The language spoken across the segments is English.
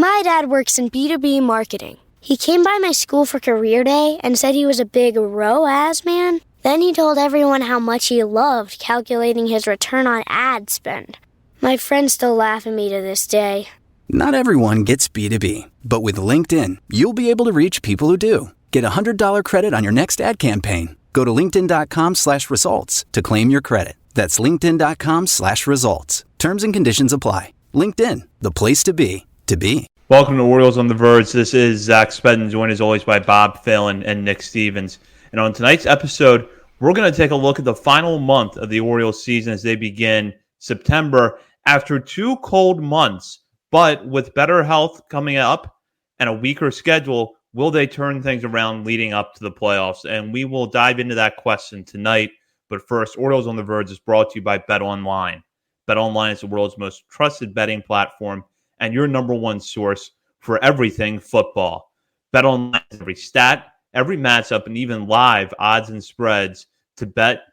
My dad works in B2B marketing. He came by my school for career day and said he was a big ROAS man. Then he told everyone how much he loved calculating his return on ad spend. My friends still laugh at me to this day. Not everyone gets B2B, but with LinkedIn, you'll be able to reach people who do. Get a $100 credit on your next ad campaign. Go to linkedin.com/results to claim your credit. That's linkedin.com/results. Terms and conditions apply. LinkedIn, the place to be, to be. Welcome to Orioles on the Verge. This is Zach Spedden, joined as always by Bob Phelan and Nick Stevens. And on tonight's episode, we're going to take a look at the final month of the Orioles season as they begin September after 2 cold months. But with better health coming up and a weaker schedule, will they turn things around leading up to the playoffs? And we will dive into that question tonight. But first, Orioles on the Verge is brought to you by BetOnline. BetOnline is the world's most trusted betting platform and your number one source for everything football. BetOnline has every stat, every matchup, and even live odds and spreads to bet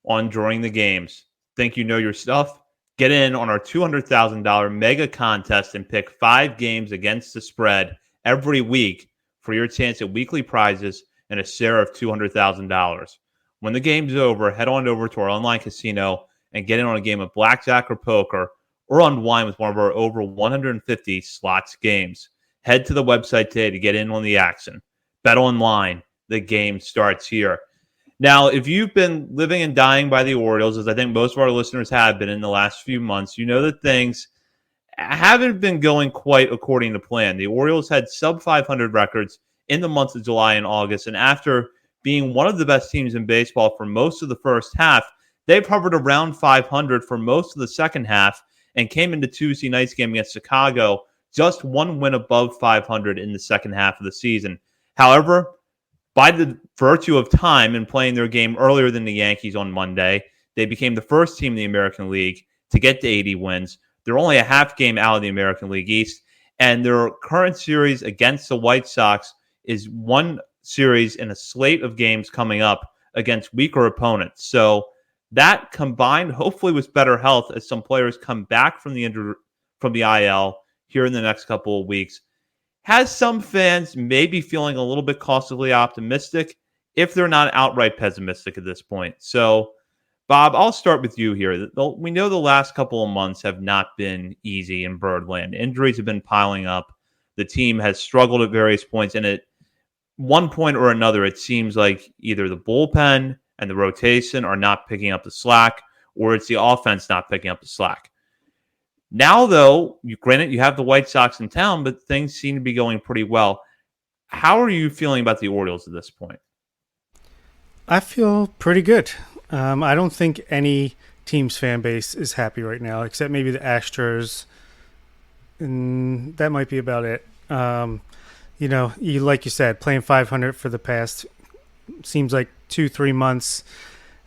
on during the games. Think you know your stuff? Get in on our $200,000 mega contest and pick 5 games against the spread every week for your chance at weekly prizes and a share of $200,000. When the game's over, head on over to our online casino and get in on a game of blackjack or poker or unwind with one of our over 150 slots games. Head to the website today to get in on the action. Bet online. The game starts here. Now, if you've been living and dying by the Orioles, as I think most of our listeners have been in the last few months, you know that things haven't been going quite according to plan. The Orioles had sub-500 records in the months of July and August, and after being one of the best teams in baseball for most of the first half, they've hovered around 500 for most of the second half and came into Tuesday night's game against Chicago just 1 win above 500 in the second half of the season. However, by the virtue of time and playing their game earlier than the Yankees on Monday, they became the first team in the American League to get to 80 wins. They're only a half game out of the American League East, and their current series against the White Sox is one series in a slate of games coming up against weaker opponents. So that combined, hopefully with better health as some players come back from the IL here in the next couple of weeks, has some fans maybe feeling a little bit cautiously optimistic if they're not outright pessimistic at this point. So, Bob, I'll start with you here. We know the last couple of months have not been easy in Birdland. Injuries have been piling up. The team has struggled at various points, and at one point or another, it seems like either the bullpen and the rotation are not picking up the slack, or it's the offense not picking up the slack. Now, though, granted, you have the White Sox in town, but things seem to be going pretty well. How are you feeling about the Orioles at this point? I feel pretty good. I don't think any team's fan base is happy right now, except maybe the Astros, and that might be about it. Like you said, playing 500 for the past seems like 2-3 months,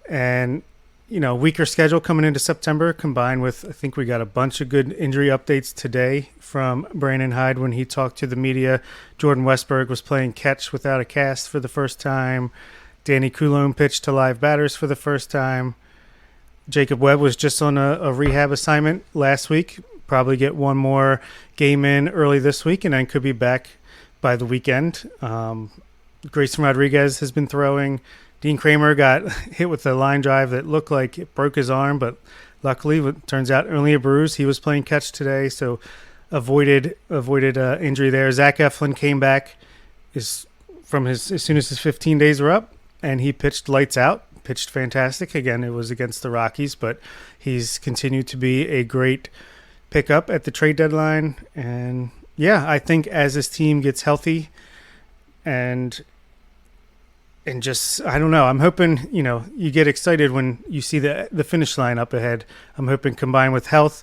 and weaker schedule coming into September combined with, I think we got a bunch of good injury updates today from Brandon Hyde when he talked to the media. Jordan Westberg was playing catch without a cast for the first time. Danny Coulombe pitched to live batters for the first time. Jacob Webb was just on a rehab assignment last week. Probably get one more game in early this week and then could be back by the weekend. Grayson Rodriguez has been throwing. Dean Kramer got hit with a line drive that looked like it broke his arm, but luckily, it turns out only a bruise. He was playing catch today, so avoided injury there. Zach Eflin came back as soon as his 15 days were up, and he pitched lights out, pitched fantastic. Again, it was against the Rockies, but he's continued to be a great pickup at the trade deadline. And yeah, I think as this team gets healthy and just, I don't know, I'm hoping, you get excited when you see the finish line up ahead. I'm hoping combined with health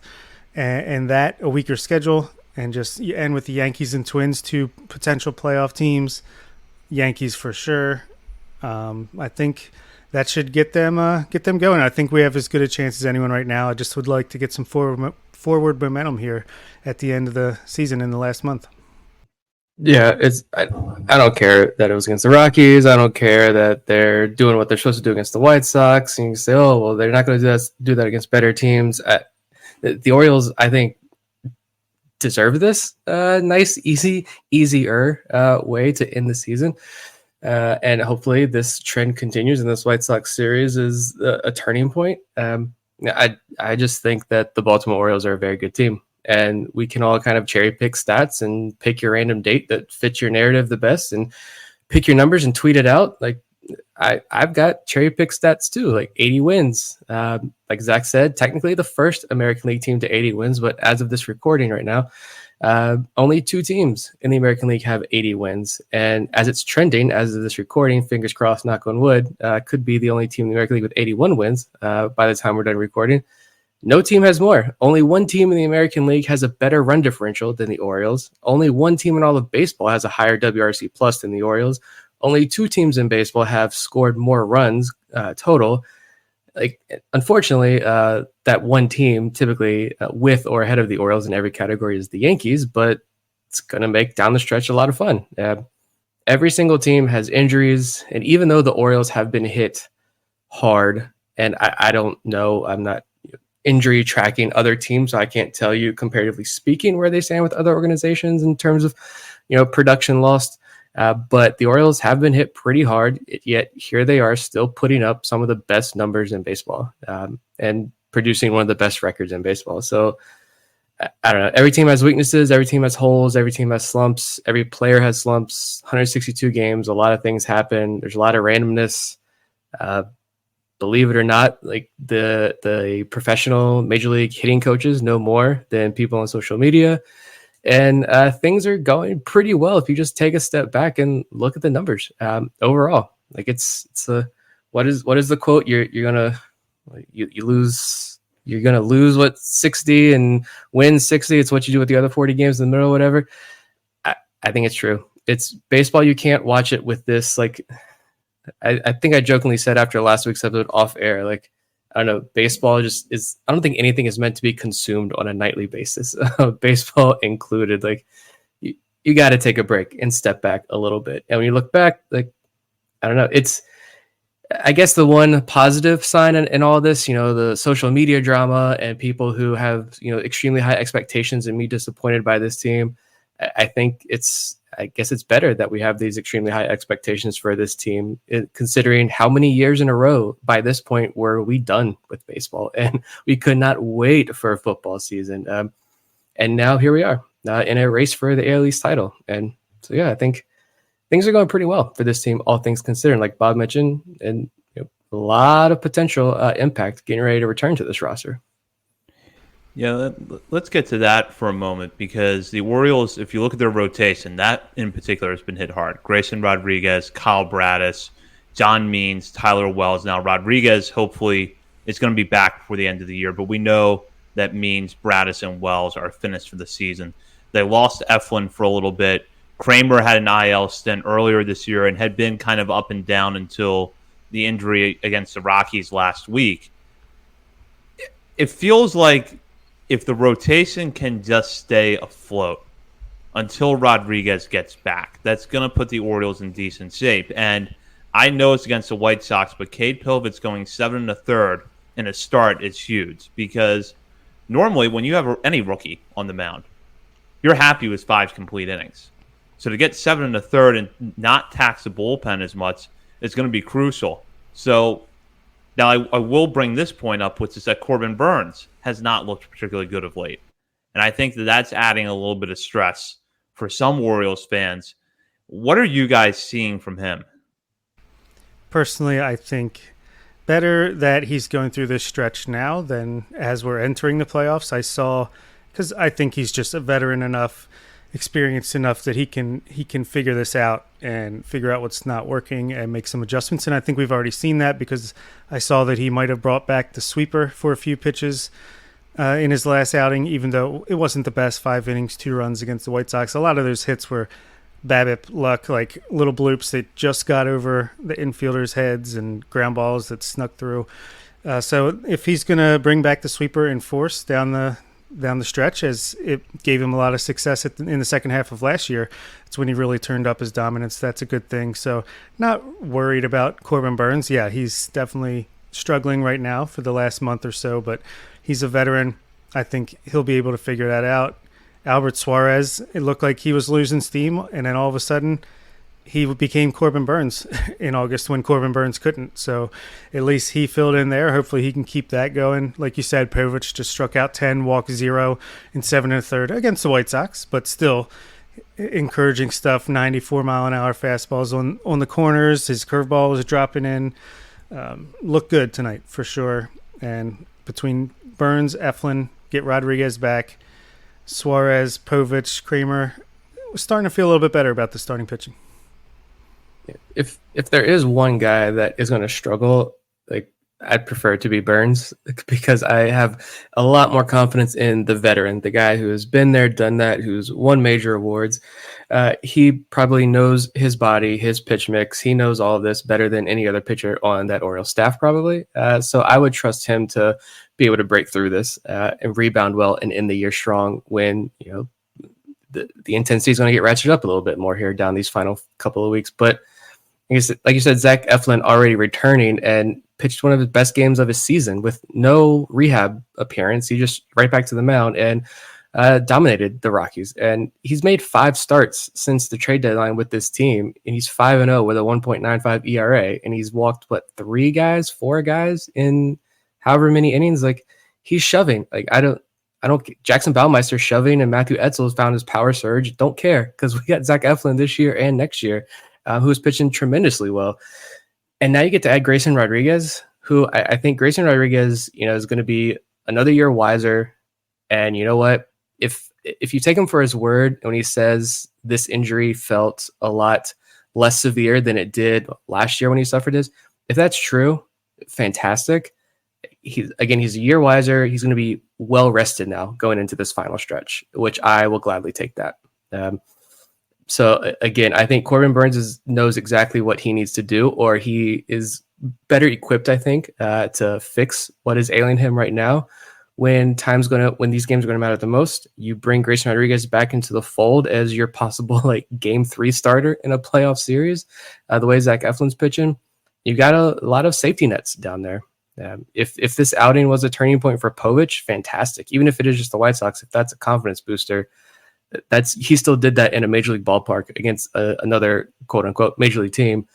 and that, a weaker schedule, and just you end with the Yankees and Twins, 2 potential playoff teams. Yankees for sure. I think that should get them going. I think we have as good a chance as anyone right now. I just would like to get some forward momentum here at the end of the season in the last month. Yeah, I don't care that it was against the Rockies. I don't care that they're doing what they're supposed to do against the White Sox. And you say, oh, well, they're not going to do that against better teams. The Orioles, I think, deserve this nice, easier way to end the season. And hopefully this trend continues and this White Sox series is a turning point. I just think that the Baltimore Orioles are a very good team, and we can all kind of cherry pick stats and pick your random date that fits your narrative the best and pick your numbers and tweet it out. Like I've got cherry pick stats too, like 80 wins. Like Zach said, technically the first American League team to 80 wins, but as of this recording right now, only 2 teams in the American League have 80 wins. And as it's trending, as of this recording, fingers crossed, knock on wood, could be the only team in the American League with 81 wins by the time we're done recording. No team has more. Only one team in the American League has a better run differential than the Orioles. Only one team in all of baseball has a higher WRC plus than the Orioles. Only 2 teams in baseball have scored more runs total. Like, unfortunately, that one team typically with or ahead of the Orioles in every category is the Yankees, but it's going to make down the stretch a lot of fun. Every single team has injuries, and even though the Orioles have been hit hard, and I don't know, I'm not injury tracking other teams, so I can't tell you comparatively speaking where they stand with other organizations in terms of production lost. But the Orioles have been hit pretty hard, yet here they are still putting up some of the best numbers in baseball and producing one of the best records in baseball. So I don't know. Every team has weaknesses. Every team has holes. Every team has slumps. Every player has slumps. 162 games. A lot of things happen. There's a lot of randomness. Believe it or not, like the professional major league hitting coaches know more than people on social media. And things are going pretty well if you just take a step back and look at the numbers overall. Like it's what is the quote? You're gonna lose. You're gonna lose 60 and win 60. It's what you do with the other 40 games in the middle, or whatever. I think it's true. It's baseball. You can't watch it with this. Like I think I jokingly said after last week's episode off air, like, I don't know, baseball just is, I don't think anything is meant to be consumed on a nightly basis, baseball included. Like, you got to take a break and step back a little bit. And when you look back, like, I don't know, it's, I guess the one positive sign in all this, the social media drama and people who have, extremely high expectations and me disappointed by this team. I guess it's better that we have these extremely high expectations for this team, considering how many years in a row by this point were we done with baseball, and we could not wait for a football season. And now here we are in a race for the AL East title. And so, yeah, I think things are going pretty well for this team, all things considered, like Bob mentioned, and a lot of potential impact getting ready to return to this roster. Yeah, let's get to that for a moment, because the Orioles, if you look at their rotation, that in particular has been hit hard. Grayson Rodriguez, Kyle Braddis, John Means, Tyler Wells. Now, Rodriguez hopefully is going to be back before the end of the year, but we know that Means, Braddis, and Wells are finished for the season. They lost Eflin for a little bit. Kramer had an IL stint earlier this year and had been kind of up and down until the injury against the Rockies last week. It feels like if the rotation can just stay afloat until Rodriguez gets back, that's going to put the Orioles in decent shape. And I know it's against the White Sox, but Cade Pilvitt's going 7 1/3 in a start is huge, because normally when you have any rookie on the mound, you're happy with 5 complete innings. So to get 7 1/3 and not tax the bullpen as much is going to be crucial. So now, I will bring this point up, which is that Corbin Burnes has not looked particularly good of late. And I think that that's adding a little bit of stress for some Orioles fans. What are you guys seeing from him? Personally, I think better that he's going through this stretch now than as we're entering the playoffs. Because I think he's just a veteran enough, experienced enough that he can figure this out and figure out what's not working and make some adjustments. And I think we've already seen that, because I saw that he might have brought back the sweeper for a few pitches in his last outing, even though it wasn't the best. 5 innings, 2 runs against the White Sox. A lot of those hits were BABIP luck, like little bloops that just got over the infielders' heads and ground balls that snuck through. So if he's going to bring back the sweeper in force down the stretch, as it gave him a lot of success in the second half of last year, it's when he really turned up his dominance. That's a good thing. So not worried about Corbin Burnes. Yeah, he's definitely struggling right now for the last month or so, but he's a veteran. I think he'll be able to figure that out. Albert Suarez, it looked like he was losing steam, and then all of a sudden he became Corbin Burns in August when Corbin Burns couldn't. So at least he filled in there. Hopefully he can keep that going. Like you said, Povich just struck out 10, walked 0 in 7 1/3 against the White Sox, but still encouraging stuff. 94-mile-an-hour fastballs on the corners. His curveball was dropping in. Looked good tonight for sure. And between Burns, Eflin, get Rodriguez back, Suarez, Povich, Kramer, we're starting to feel a little bit better about the starting pitching. If there is one guy that is going to struggle, like, I'd prefer it to be Burns, because I have a lot more confidence in the veteran, the guy who has been there, done that, who's won major awards. He probably knows his body, his pitch mix. He knows all of this better than any other pitcher on that Orioles staff, probably. So I would trust him to be able to break through this and rebound well and end the year strong when, the intensity is going to get ratcheted up a little bit more here down these final couple of weeks. But like you said, Zach Eflin already returning and pitched one of his best games of his season with no rehab appearance. He just right back to the mound and dominated the Rockies. And he's made 5 starts since the trade deadline with this team, and he's 5-0 with a 1.95 ERA. And he's walked 4 guys in however many innings. Like, he's shoving. Like, I don't. Jackson Baumeister shoving, and Matthew Etzel has found his power surge. Don't care, because we got Zach Eflin this year and next year, who's pitching tremendously well. And now you get to add Grayson Rodriguez, who I think Grayson Rodriguez, is going to be another year wiser. And you know what? If you take him for his word when he says this injury felt a lot less severe than it did last year when he suffered this, if that's true, fantastic. He's a year wiser. He's going to be well rested now going into this final stretch, which I will gladly take that. So again, I think Corbin Burns knows exactly what he needs to do, or he is better equipped, I think, to fix what is ailing him right now. When these games are going to matter the most, you bring Grayson Rodriguez back into the fold as your possible game 3 starter in a playoff series. The way Zach Eflin's pitching, you got a lot of safety nets down there. If this outing was a turning point for Povich, fantastic. Even if it is just the White Sox, if that's a confidence booster, he still did that in a major league ballpark against another quote unquote major league team.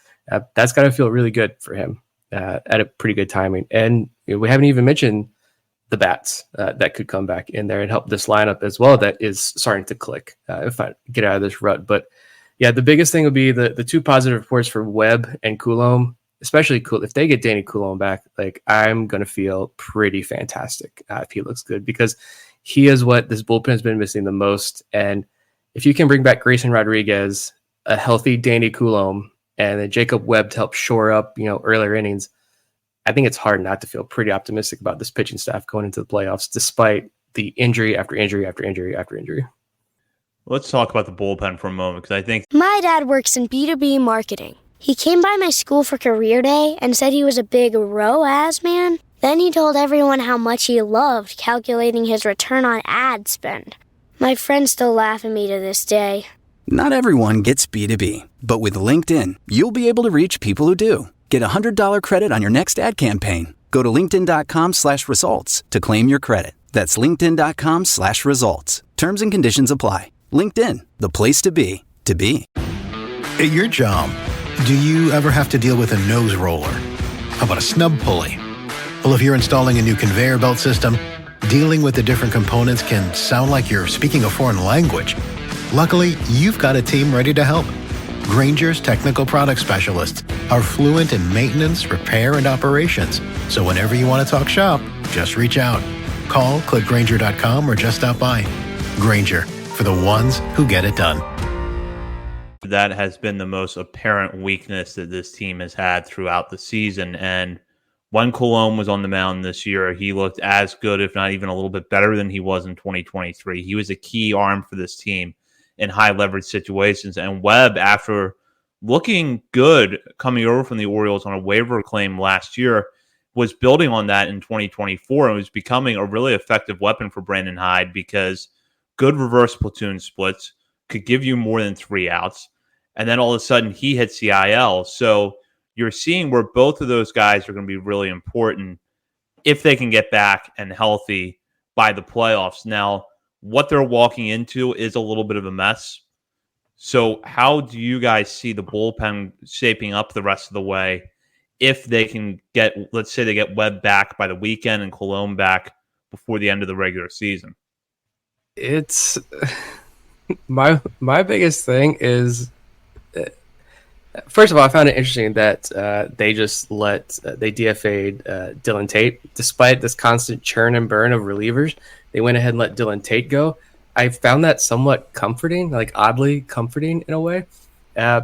That's got to feel really good for him at a pretty good timing. And we haven't even mentioned the bats that could come back in there and help this lineup as well. That is starting to click if I get out of this rut. But yeah, the biggest thing would be the 2 positive reports for Webb and Coulombe. Especially cool if they get Danny Coulombe back. I'm going to feel pretty fantastic if he looks good, because he is what this bullpen has been missing the most. And if you can bring back Grayson Rodriguez, a healthy Danny Coulombe, and then Jacob Webb to help shore up, earlier innings, I think it's hard not to feel pretty optimistic about this pitching staff going into the playoffs, despite the injury after injury after injury after injury. Let's talk about the bullpen for a moment, because I think My dad works in B2B marketing. He came by my school for career day and said he was a big ROAS man. Then he told everyone how much he loved calculating his return on ad spend. My friends still laugh at me to this day. Not everyone gets B2B, but with LinkedIn, you'll be able to reach people who do. Get a $100 credit on your next ad campaign. Go to linkedin.com/results to claim your credit. That's linkedin.com/results. Terms and conditions apply. LinkedIn, the place to be, to be. At your job, do you ever have to deal with a nose roller? How about a snub pulley? Well, if you're installing a new conveyor belt system, dealing with the different components can sound like you're speaking a foreign language. Luckily, you've got a team ready to help. Grainger's technical product specialists are fluent in maintenance, repair, and operations. So whenever you want to talk shop, just reach out. Call, click Grainger.com, or just stop by. Grainger, for the ones who get it done. that has been the most apparent weakness that this team has had throughout the season. And when Coulombe was on the mound this year, he looked as good, if not even a little bit better than he was in 2023. He was a key arm for this team in high leverage situations. And Webb, after looking good coming over from the Orioles on a waiver claim last year, was building on that in 2024 and was becoming a really effective weapon for Brandon Hyde because good reverse platoon splits could give you more than 3 outs. And then all of a sudden he hits the IL. So you're seeing where both of those guys are going to be really important if they can get back and healthy by the playoffs. Now, what they're walking into is a little bit of a mess. So how do you guys see the bullpen shaping up the rest of the way if they can get, let's say they get Webb back by the weekend and Colomb back before the end of the regular season? It's my biggest thing is, first of all, I found it interesting that they just they DFA'd Dylan Tate. Despite this constant churn and burn of relievers, they went ahead and let Dylan Tate go. I found that somewhat comforting, like oddly comforting in a way,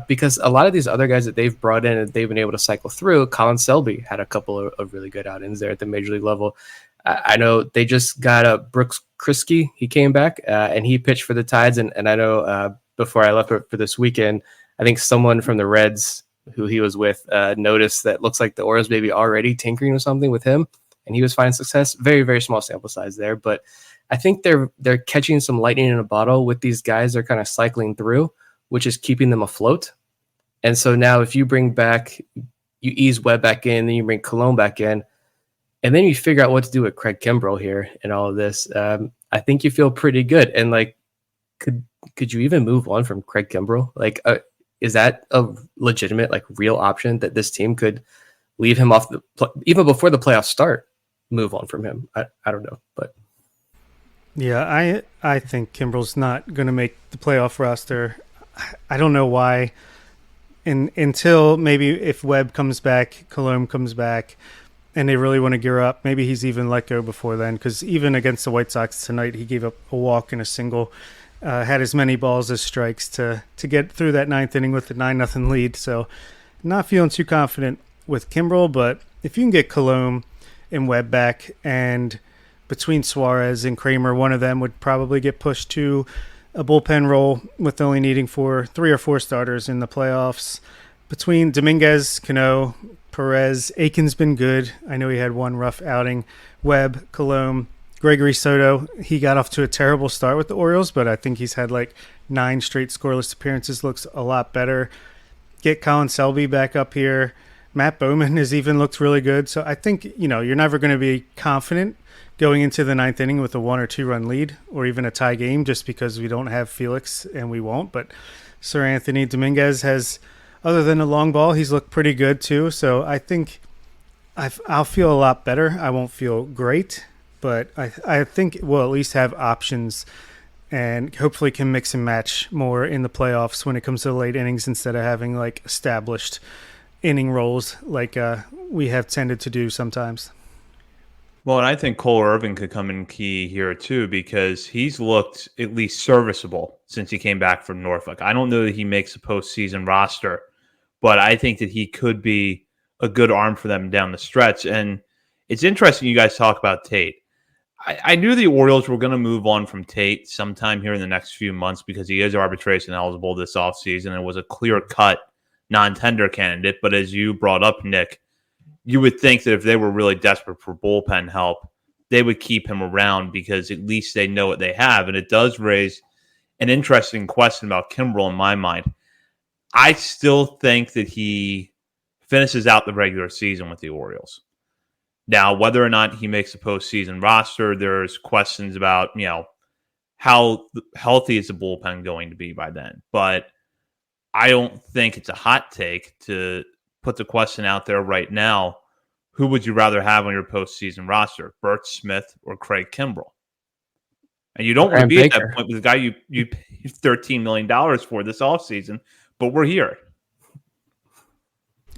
because a lot of these other guys that they've brought in and they've been able to cycle through, Colin Selby had a couple of really good outings there at the major league level. I know they just got Brooks Kriske. He came back and he pitched for the Tides. And I know before I left for this weekend, I think someone from the Reds who he was with noticed that looks like the Orioles maybe already tinkering with something with him, and he was finding success. Very, very small sample size there, but I think they're catching some lightning in a bottle with these guys. They're kind of cycling through, which is keeping them afloat. And so now if you bring back, you ease Webb back in, then you bring Colomb back in, and then you figure out what to do with Craig Kimbrell here and all of this. I think you feel pretty good. And like, could you even move on from Craig Kimbrell? Like, is that a legitimate, like, real option that this team could leave him off even before the playoffs start, move on from him? I don't know, but yeah, I think Kimbrell's not going to make the playoff roster. I don't know why. Until maybe if Webb comes back, Colomb comes back, and they really want to gear up, maybe he's even let go before then. Because even against the White Sox tonight, he gave up a walk and a single. Had as many balls as strikes to get through that ninth inning with the 9-0 lead. So not feeling too confident with Kimbrell, but if you can get Colomb and Webb back, and between Suarez and Kramer, one of them would probably get pushed to a bullpen role with only needing 3 or 4 starters in the playoffs. Between Dominguez, Cano, Perez, Aiken's been good. I know he had one rough outing. Webb, Colomb, Gregory Soto, he got off to a terrible start with the Orioles, but I think he's had like 9 straight scoreless appearances, looks a lot better. Get Colin Selby back up here. Matt Bowman has even looked really good. So I think, you're never going to be confident going into the 9th inning with a 1 or 2 run lead or even a tie game just because we don't have Felix and we won't. But Sir Anthony Dominguez has, other than a long ball, he's looked pretty good too. So I think I'll feel a lot better. I won't feel great, but I think we'll at least have options and hopefully can mix and match more in the playoffs when it comes to the late innings instead of having like established inning roles like we have tended to do sometimes. Well, and I think Cole Irvin could come in key here too, because he's looked at least serviceable since he came back from Norfolk. I don't know that he makes a postseason roster, but I think that he could be a good arm for them down the stretch. And it's interesting you guys talk about Tate. I knew the Orioles were going to move on from Tate sometime here in the next few months because he is arbitration eligible this offseason and was a clear-cut non-tender candidate. But as you brought up, Nick, you would think that if they were really desperate for bullpen help, they would keep him around because at least they know what they have. And it does raise an interesting question about Kimbrell in my mind. I still think that he finishes out the regular season with the Orioles. Now, whether or not he makes a postseason roster, there's questions about, how healthy is the bullpen going to be by then. But I don't think it's a hot take to put the question out there right now. Who would you rather have on your postseason roster, Bert Smith or Craig Kimbrell? And you don't want to be at that point with the guy you paid $13 million for this offseason, but we're here.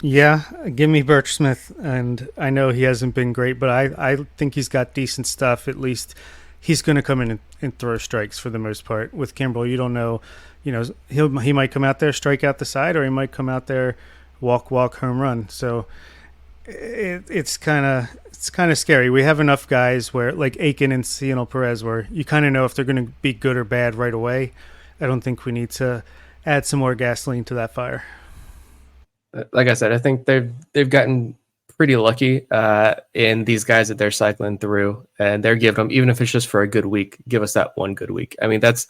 Yeah, give me Birch Smith, and I know he hasn't been great, but I think he's got decent stuff. At least he's going to come in and throw strikes for the most part. With Kimbrell, you don't know, he might come out there, strike out the side, or he might come out there, walk, home run. So it's kind of scary. We have enough guys where, like Aiken and Cionel Perez, where you kind of know if they're going to be good or bad right away. I don't think we need to add some more gasoline to that fire. Like I said, I think they've gotten pretty lucky in these guys that they're cycling through, and they're giving them, even if it's just for a good week, give us that one good week. I mean, that's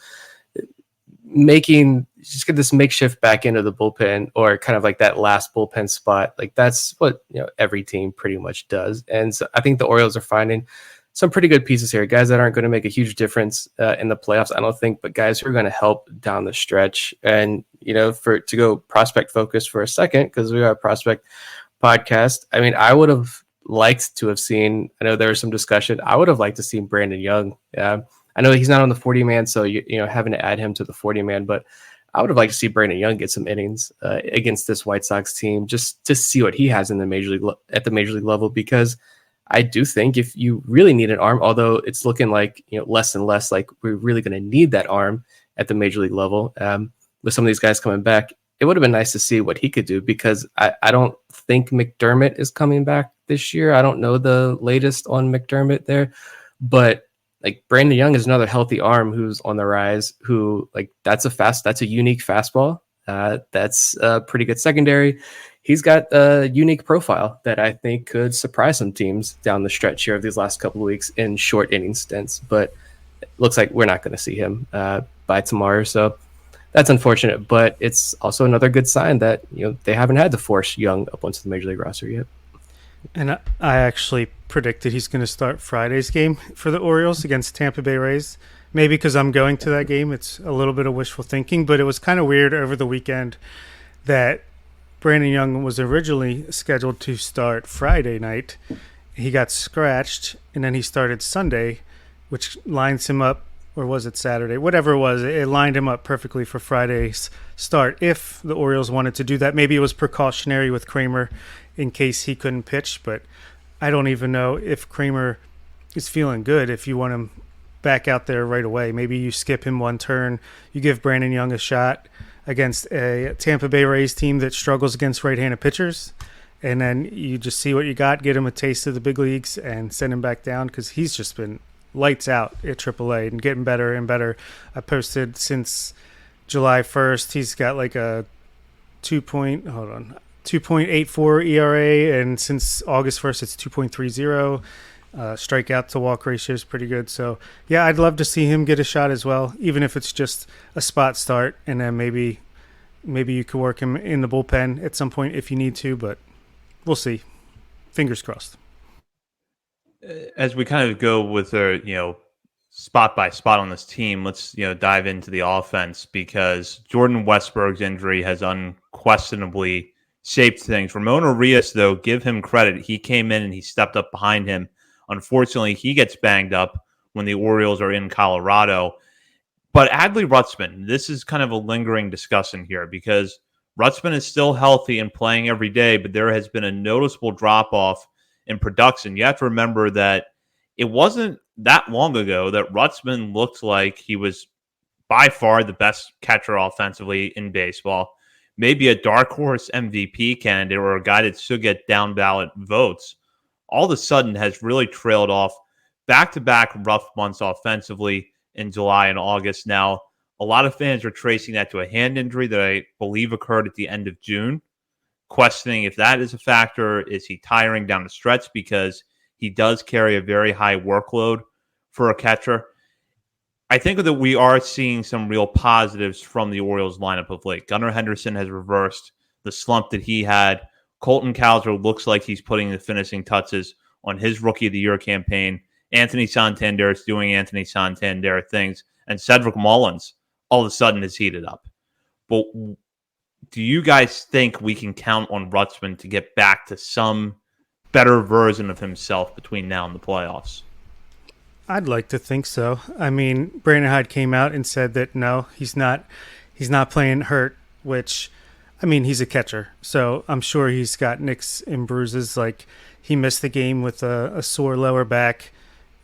just get this makeshift back into the bullpen, or kind of like that last bullpen spot. Like that's what every team pretty much does. And so I think the Orioles are finding some pretty good pieces here. Guys that aren't going to make a huge difference in the playoffs, I don't think, but guys who are going to help down the stretch. And, to go prospect focused for a second, because we are a prospect podcast. I mean, I would have liked to have seen, I know there was some discussion, I would have liked to see Brandon Young. I know he's not on the 40-man, so, having to add him to the 40-man, but I would have liked to see Brandon Young get some innings against this White Sox team, just to see what he has in the at the major league level, because I do think if you really need an arm, although it's looking like less and less like we're really going to need that arm at the major league level, with some of these guys coming back, it would have been nice to see what he could do, because I don't think McDermott is coming back this year. I don't know the latest on McDermott there, but like Brandon Young is another healthy arm who's on the rise, who that's a unique fastball. That's a pretty good secondary. He's got a unique profile that I think could surprise some teams down the stretch here of these last couple of weeks in short inning stints, but it looks like we're not going to see him by tomorrow. So that's unfortunate, but it's also another good sign that, they haven't had to force Young up onto the major league roster yet. And I actually predicted he's going to start Friday's game for the Orioles against Tampa Bay Rays. Maybe because I'm going to that game. It's a little bit of wishful thinking, but it was kind of weird over the weekend that Brandon Young was originally scheduled to start Friday night. He got scratched, and then he started Sunday, which lines him up, or was it Saturday? Whatever it was, it lined him up perfectly for Friday's start if the Orioles wanted to do that. Maybe it was precautionary with Kramer in case he couldn't pitch, but I don't even know if Kramer is feeling good if you want him back out there right away. Maybe you skip him one turn, you give Brandon Young a shot against a Tampa Bay Rays team that struggles against right-handed pitchers, and then you just see what you got, get him a taste of the big leagues, and send him back down, because he's just been lights out at AAA and getting better and better. I posted since July 1st, he's got like a 2.84 ERA, and since August 1st, it's 2.30. Strikeout to walk ratio is pretty good. So, yeah, I'd love to see him get a shot as well, even if it's just a spot start, and then maybe you could work him in the bullpen at some point if you need to, but we'll see. Fingers crossed. As we kind of go with our, spot by spot on this team, let's, dive into the offense, because Jordan Westburg's injury has unquestionably shaped things. Ramon Urias, though, give him credit. He came in and he stepped up behind him. Unfortunately, he gets banged up when the Orioles are in Colorado. But Adley Rutschman, this is kind of a lingering discussion here, because Rutschman is still healthy and playing every day, but there has been a noticeable drop-off in production. You have to remember that it wasn't that long ago that Rutschman looked like he was by far the best catcher offensively in baseball, maybe a dark horse MVP candidate or a guy that should get down ballot votes. All of a sudden has really trailed off, back-to-back rough months offensively in July and August. Now, a lot of fans are tracing that to a hand injury that I believe occurred at the end of June, questioning if that is a factor. Is he tiring down the stretch? Because he does carry a very high workload for a catcher. I think that we are seeing some real positives from the Orioles lineup of late. Gunnar Henderson has reversed the slump that he had. Colton Cowser looks like he's putting the finishing touches on his Rookie of the Year campaign. Anthony Santander is doing Anthony Santander things. And Cedric Mullins all of a sudden is heated up. But do you guys think we can count on Rutschman to get back to some better version of himself between now and the playoffs? I'd like to think so. I mean, Brandon Hyde came out and said that no, he's not playing hurt, which, I mean, he's a catcher, so I'm sure he's got nicks and bruises. Like, he missed the game with a sore lower back.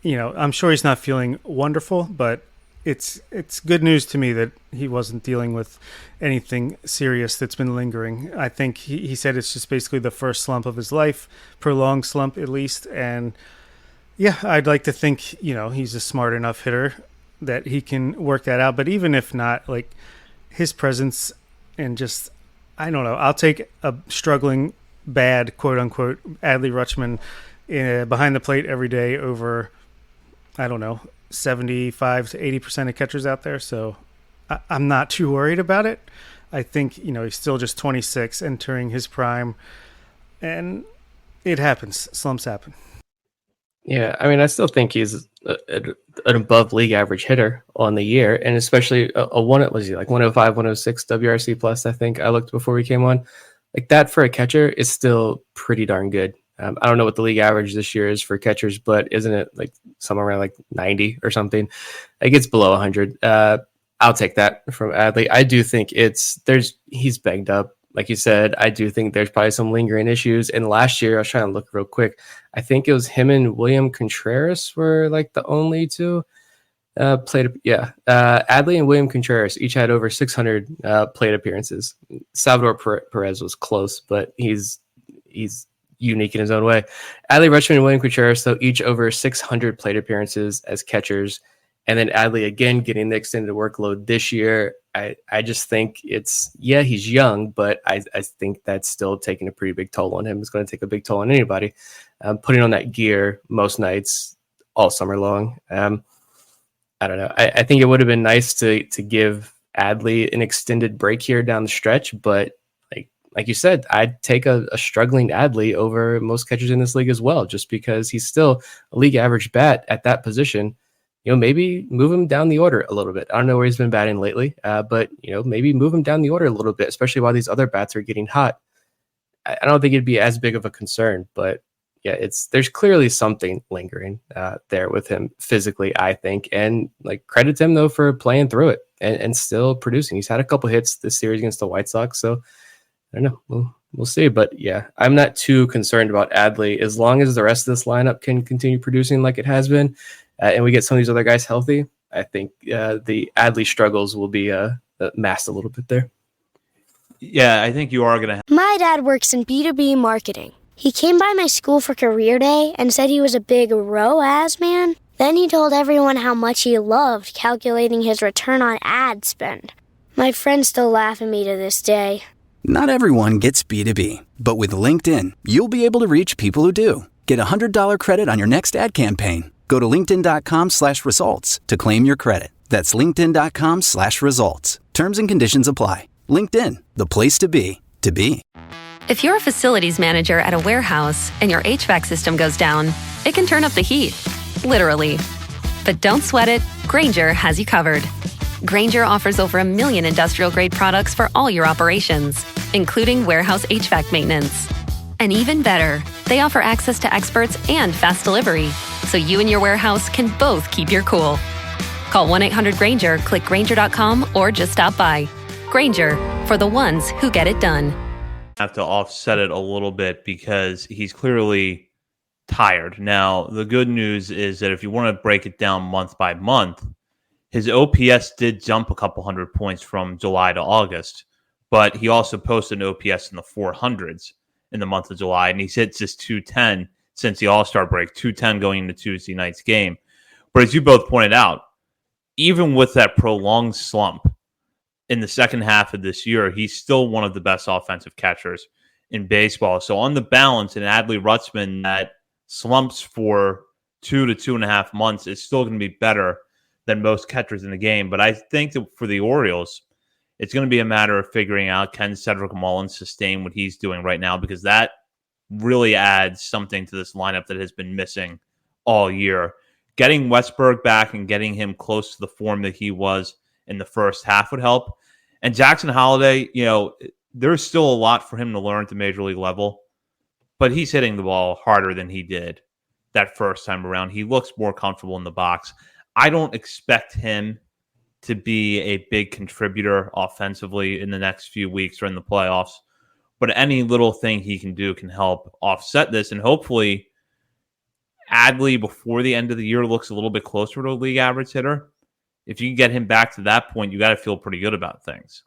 I'm sure he's not feeling wonderful, but it's good news to me that he wasn't dealing with anything serious that's been lingering. I think he said it's just basically the first slump of his life, prolonged slump at least, and yeah, I'd like to think, he's a smart enough hitter that he can work that out. But even if not, like, his presence and just, I don't know, I'll take a struggling, bad, quote-unquote, Adley Rutschman behind the plate every day over, I don't know, 75 to 80% of catchers out there. So I'm not too worried about it. I think, he's still just 26, entering his prime. And it happens. Slumps happen. Yeah, I mean, I still think he's an above league average hitter on the year, and especially a one. Was he like 105, 106 WRC plus? I think I looked before we came on. Like that for a catcher is still pretty darn good. I don't know what the league average this year is for catchers, but isn't it like somewhere around like 90 or something? Like it's below 100. I'll take that from Adley. I do think he's banged up. Like you said, I do think there's probably some lingering issues. And last year, I was trying to look real quick. I think it was him and William Contreras were like the only two played. Yeah, Adley and William Contreras each had over 600 plate appearances. Salvador Perez was close, but he's unique in his own way. Adley Rutschman and William Contreras, though, each over 600 plate appearances as catchers. And then Adley again getting the extended workload this year. I just think he's young, but I think that's still taking a pretty big toll on him. It's going to take a big toll on anybody. Putting on that gear most nights all summer long. I don't know. I think it would have been nice to give Adley an extended break here down the stretch, but like you said, I'd take a struggling Adley over most catchers in this league as well, just because he's still a league average bat at that position. Maybe move him down the order a little bit. I don't know where he's been batting lately, but maybe move him down the order a little bit, especially while these other bats are getting hot. I don't think it'd be as big of a concern, but yeah, there's clearly something lingering there with him physically, I think, and like credit to him though for playing through it and still producing. He's had a couple hits this series against the White Sox, so I don't know. We'll see, but yeah, I'm not too concerned about Adley as long as the rest of this lineup can continue producing like it has been. And we get some of these other guys healthy. I think the Adley struggles will be masked a little bit there. Yeah, I think you are going to. My dad works in B2B marketing. He came by my school for career day and said he was a big ROAS man. Then he told everyone how much he loved calculating his return on ad spend. My friends still laugh at me to this day. Not everyone gets B2B, but with LinkedIn, you'll be able to reach people who do. Get a $100 credit on your next ad campaign. Go to linkedin.com/results to claim your credit. That's linkedin.com/results. Terms and conditions apply. LinkedIn, the place to be, to be. If you're a facilities manager at a warehouse and your HVAC system goes down, it can turn up the heat, literally. But don't sweat it, Grainger has you covered. Grainger offers over 1 million industrial-grade products for all your operations, including warehouse HVAC maintenance. And even better, they offer access to experts and fast delivery, so you and your warehouse can both keep your cool. Call 1-800-GRAINGER, click Grainger.com, or just stop by. Grainger, for the ones who get it done. Have to offset it a little bit because he's clearly tired. Now, the good news is that if you want to break it down month by month, his OPS did jump a couple hundred points from July to August, but he also posted an OPS in the 400s in the month of July, and he's hit just 210 since the All-Star break, 210 going into Tuesday night's game. But as you both pointed out, even with that prolonged slump in the second half of this year, he's still one of the best offensive catchers in baseball. So on the balance, an Adley Rutschman that slumps for 2 to 2.5 months is still going to be better than most catchers in the game. But I think that for the Orioles, it's going to be a matter of figuring out, can Cedric Mullins sustain what he's doing right now, because that really adds something to this lineup that has been missing all year. Getting Westberg back and getting him close to the form that he was in the first half would help. And Jackson Holliday, there's still a lot for him to learn at the major league level, but he's hitting the ball harder than he did that first time around. He looks more comfortable in the box. I don't expect him to be a big contributor offensively in the next few weeks or in the playoffs, but any little thing he can do can help offset this. And hopefully Adley before the end of the year looks a little bit closer to a league average hitter. If you can get him back to that point, you got to feel pretty good about things.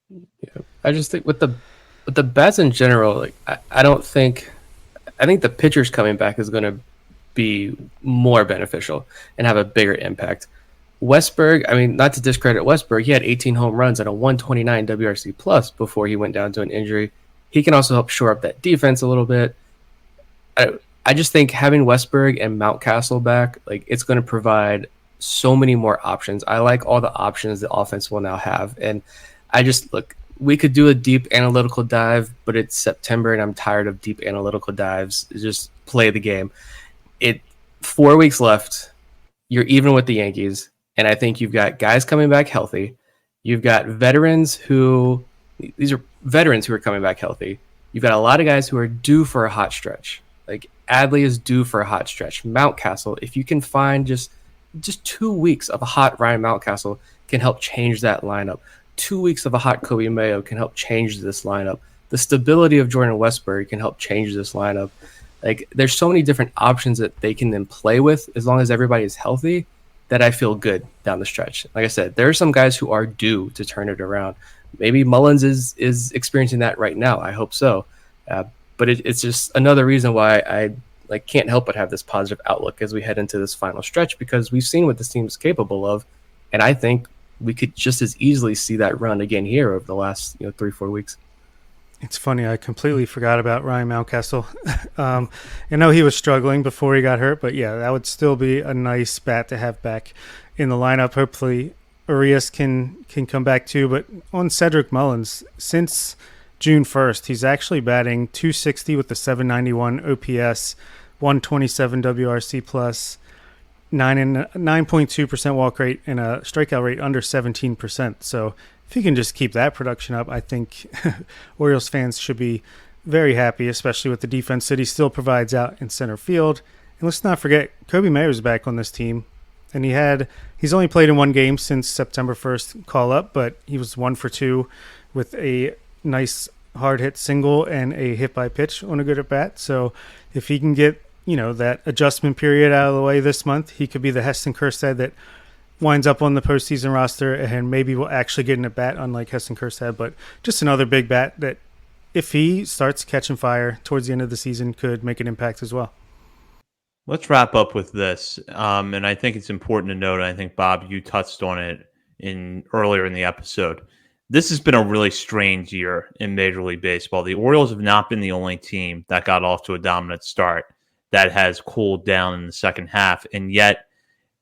Yeah, I just think with the bats in general, I think the pitchers coming back is going to be more beneficial and have a bigger impact. Westberg, I mean, not to discredit Westberg, he had 18 home runs and a 129 WRC plus before he went down to an injury. He can also help shore up that defense a little bit. I just think having Westberg and Mountcastle back, it's going to provide so many more options. I like all the options the offense will now have. And we could do a deep analytical dive, but it's September and I'm tired of deep analytical dives. Just play the game. it 4 weeks left. You're even with the Yankees, and I think you've got guys coming back healthy. You've got these are veterans who are coming back healthy. You've got a lot of guys who are due for a hot stretch. Like Adley is due for a hot stretch. Mountcastle, if you can find just 2 weeks of a hot Ryan Mountcastle can help change that lineup. 2 weeks of a hot Kobe Mayo can help change this lineup. The stability of Jordan Westbury can help change this lineup. Like there's so many different options that they can then play with as long as everybody is healthy that I feel good down the stretch. Like I said, there are some guys who are due to turn it around. Maybe Mullins is experiencing that right now. I hope so. But it's just another reason why I can't help but have this positive outlook as we head into this final stretch, because we've seen what this team is capable of. And I think we could just as easily see that run again here over the last 3-4 weeks. It's funny, I completely forgot about Ryan Mountcastle. I know he was struggling before he got hurt, but yeah, that would still be a nice bat to have back in the lineup. Hopefully Arias can come back too. But on Cedric Mullins, since June 1st, he's actually batting .260 with the .791 OPS, 127 WRC plus, 9.2% walk rate, and a strikeout rate under 17%. So if he can just keep that production up, I think Orioles fans should be very happy, especially with the defense that he still provides out in center field. And let's not forget, Kobe Mayo's back on this team. And he's only played in one game since September 1st call-up, but he was 1 for 2 with a nice hard-hit single and a hit-by-pitch on a good at-bat. So if he can get that adjustment period out of the way this month, he could be the Heston Kjerstad that winds up on the postseason roster and maybe will actually get an at-bat, unlike Heston Kjerstad. But just another big bat that, if he starts catching fire towards the end of the season, could make an impact as well. Let's wrap up with this. And I think it's important to note, and I think, Bob, you touched on it earlier in the episode. This has been a really strange year in Major League Baseball. The Orioles have not been the only team that got off to a dominant start that has cooled down in the second half. And yet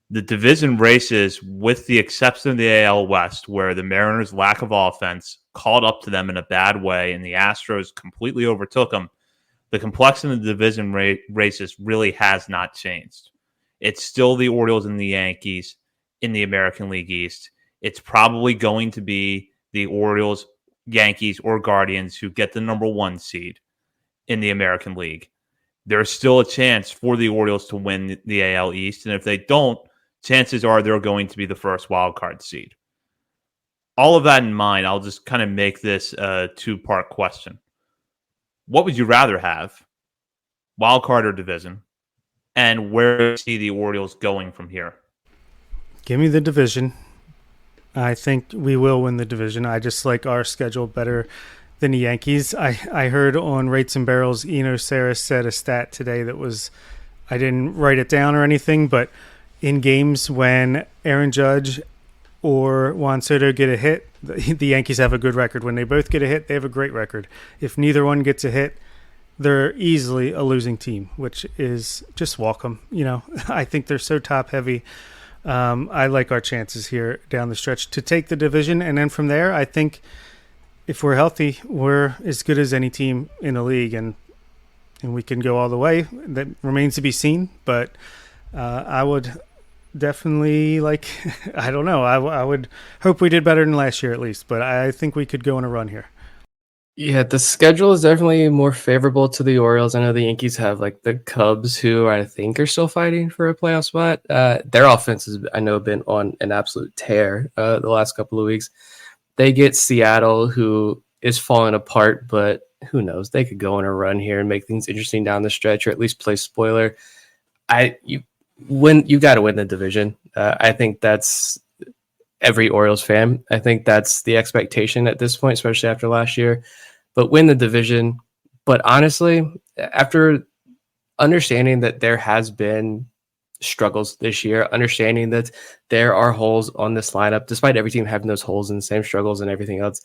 the division races, with the exception of the AL West, where the Mariners' lack of offense caught up to them in a bad way and the Astros completely overtook them, the complexity of the division races really has not changed. It's still the Orioles and the Yankees in the American League East. It's probably going to be the Orioles, Yankees, or Guardians who get the number 1 seed in the American League. There's still a chance for the Orioles to win the AL East, and if they don't, chances are they're going to be the first wild card seed. All of that in mind, I'll just kind of make this a 2-part question. What would you rather have, wild card or division? And where do you see the Orioles going from here? Give me the division. I think we will win the division. I just like our schedule better than the Yankees. I heard on Rates and Barrels, Eno Sarris said a stat today that was, I didn't write it down or anything, but in games when Aaron Judge or Juan Soto get a hit, the Yankees have a good record. When they both get a hit, they have a great record. If neither one gets a hit, they're easily a losing team, which is just welcome. I think they're so top heavy. I like our chances here down the stretch to take the division. And then from there, I think if we're healthy, we're as good as any team in the league, and we can go all the way. That remains to be seen, but I would definitely I don't know. I would hope we did better than last year at least, but I think we could go on a run here. Yeah, the schedule is definitely more favorable to the Orioles. I know the Yankees have the Cubs, who I think are still fighting for a playoff spot. Their offense has, I know, been on an absolute tear the last couple of weeks. They get Seattle, who is falling apart, but who knows? They could go on a run here and make things interesting down the stretch, or at least play spoiler. You got to win the division. I think that's every Orioles fan. I think that's the expectation at this point, especially after last year. But win the division. But honestly, after understanding that there has been struggles this year, understanding that there are holes on this lineup, despite every team having those holes and the same struggles and everything else,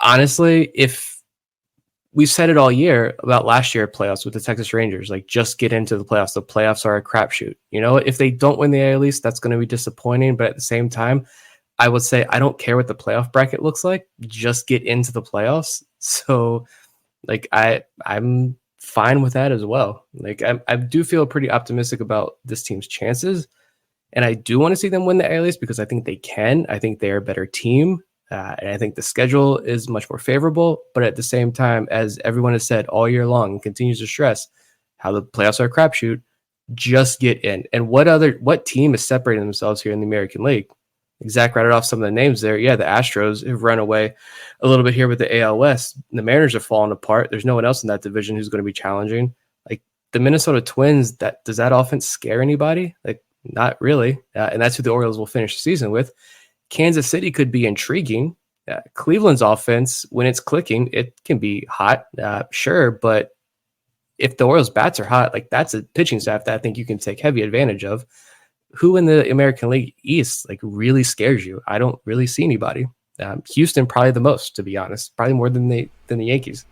honestly, if we've said it all year about last year playoffs with the Texas Rangers, just get into the playoffs. The playoffs are a crapshoot. If they don't win the AL East, that's going to be disappointing. But at the same time, I would say I don't care what the playoff bracket looks like. Just get into the playoffs. So, I'm fine with that as well. Like I do feel pretty optimistic about this team's chances, and I do want to see them win the AL East because I think they can. I think they are a better team, and I think the schedule is much more favorable. But at the same time, as everyone has said all year long and continues to stress, how the playoffs are a crapshoot. Just get in. And what team is separating themselves here in the American League? Zach rattled off some of the names there. Yeah, the Astros have run away a little bit here with the AL West. The Mariners are falling apart. There's no one else in that division who's going to be challenging. Like the Minnesota Twins, does that offense scare anybody? Like not really. And that's who the Orioles will finish the season with. Kansas City could be intriguing. Cleveland's offense, when it's clicking, it can be hot, sure, but if the Orioles bats are hot, like that's a pitching staff that I think you can take heavy advantage of. Who in the American League East like really scares you? I don't really see anybody. Houston probably the most, to be honest, probably more than the Yankees.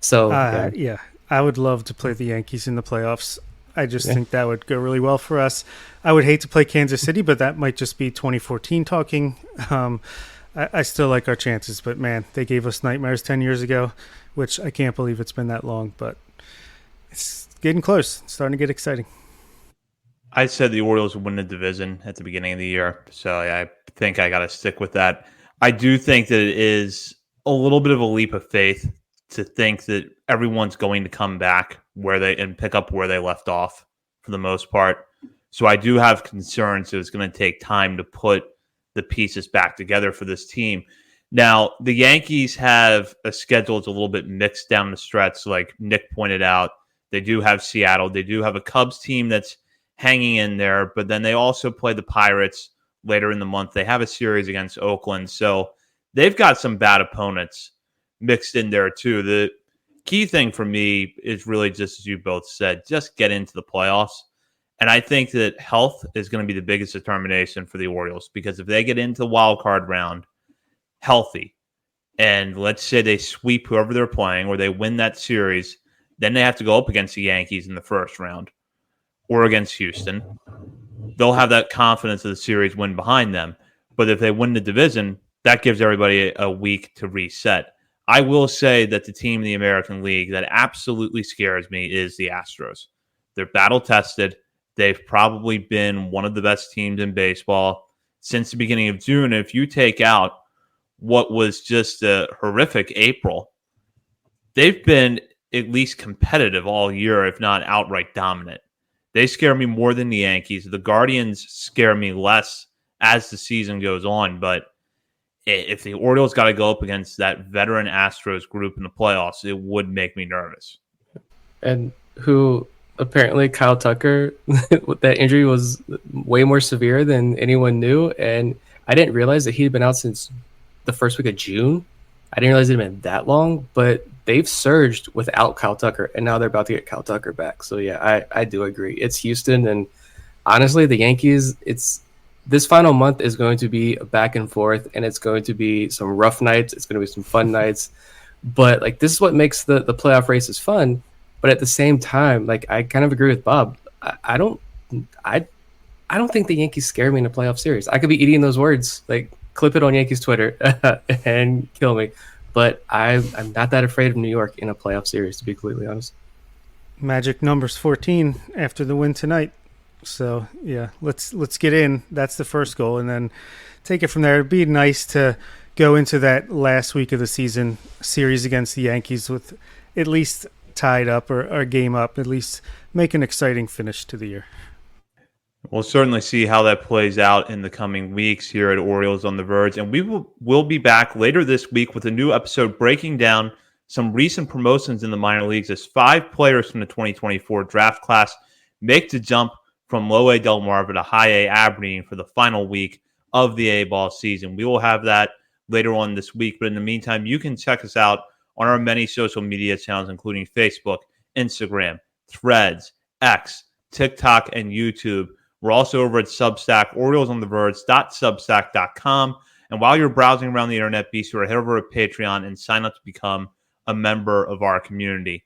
So yeah, I would love to play the Yankees in the playoffs. I just think that would go really well for us. I would hate to play Kansas City, but that might just be 2014 talking. I still like our chances, but man, they gave us nightmares 10 years ago, which I can't believe it's been that long, but it's getting close. It's starting to get exciting. I said the Orioles would win the division at the beginning of the year, so I think I got to stick with that. I do think that it is a little bit of a leap of faith to think that everyone's going to come back and pick up where they left off for the most part. So I do have concerns that it's going to take time to put the pieces back together for this team. Now, the Yankees have a schedule that's a little bit mixed down the stretch, like Nick pointed out. They do have Seattle. They do have a Cubs team that's hanging in there, but then they also play the Pirates later in the month. They have a series against Oakland, so they've got some bad opponents mixed in there too. The key thing for me is really just as you both said, just get into the playoffs. And I think that health is going to be the biggest determination for the Orioles, because if they get into the wild card round healthy, and let's say they sweep whoever they're playing or they win that series, then they have to go up against the Yankees in the first round or against Houston. They'll have that confidence of the series win behind them. But if they win the division, that gives everybody a week to reset. I will say that the team in the American League that absolutely scares me is the Astros. They're battle-tested. They've probably been one of the best teams in baseball since the beginning of June. If you take out what was just a horrific April, they've been at least competitive all year, if not outright dominant. They scare me more than the Yankees. The Guardians scare me less as the season goes on. But if the Orioles got to go up against that veteran Astros group in the playoffs, it would make me nervous. And who apparently Kyle Tucker, that injury was way more severe than anyone knew. And I didn't realize that he'd been out since the first week of June. I didn't realize it had been that long, but they've surged without Kyle Tucker, and now they're about to get Kyle Tucker back. So, yeah, I do agree. It's Houston, and honestly, the Yankees, this final month is going to be a back and forth, and it's going to be some rough nights. It's going to be some fun nights. But, like, this is what makes the playoff races fun. But at the same time, like, I kind of agree with Bob. I don't think the Yankees scare me in a playoff series. I could be eating those words, like, clip it on Yankees Twitter and kill me. But I'm not that afraid of New York in a playoff series, to be completely honest. Magic numbers 14 after the win tonight. So, yeah, let's get in. That's the first goal, and then take it from there. It'd be nice to go into that last week of the season series against the Yankees with at least tied up or a game up, at least make an exciting finish to the year. We'll certainly see how that plays out in the coming weeks here at Orioles on the Verge. And we will be back later this week with a new episode breaking down some recent promotions in the minor leagues as 5 players from the 2024 draft class make the jump from low A Delmarva to high A Aberdeen for the final week of the A-ball season. We will have that later on this week. But in the meantime, you can check us out on our many social media channels, including Facebook, Instagram, Threads, X, TikTok, and YouTube. We're also over at Substack, OriolesOnTheVerge.substack.com. And while you're browsing around the internet, be sure to head over to Patreon and sign up to become a member of our community.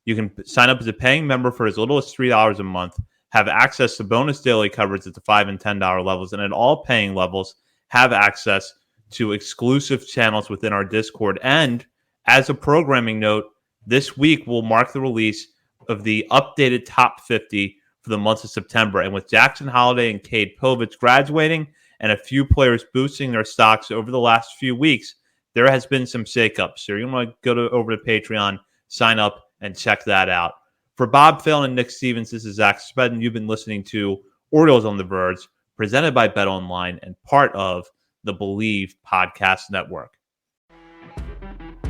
You can sign up as a paying member for as little as $3 a month, have access to bonus daily coverage at the $5 and $10 levels, and at all paying levels, have access to exclusive channels within our Discord. And as a programming note, This week will mark the release of the updated top 50 for the month of September. And with Jackson Holliday and Cade Povich graduating and a few players boosting their stocks over the last few weeks, there has been some shakeups. So you're going to go over to Patreon, sign up, and check that out. For Bob Phelan and Nick Stevens, this is Zach Spedden. You've been listening to Orioles on the Verge, presented by BetOnline and part of the Believe Podcast Network.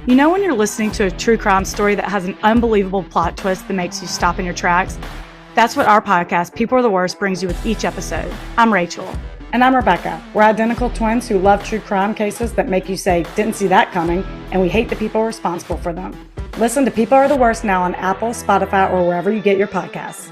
You know when you're listening to a true crime story that has an unbelievable plot twist that makes you stop in your tracks? That's what our podcast, People Are the Worst, brings you with each episode. I'm Rachel. And I'm Rebecca. We're identical twins who love true crime cases that make you say, didn't see that coming, and we hate the people responsible for them. Listen to People Are the Worst now on Apple, Spotify, or wherever you get your podcasts.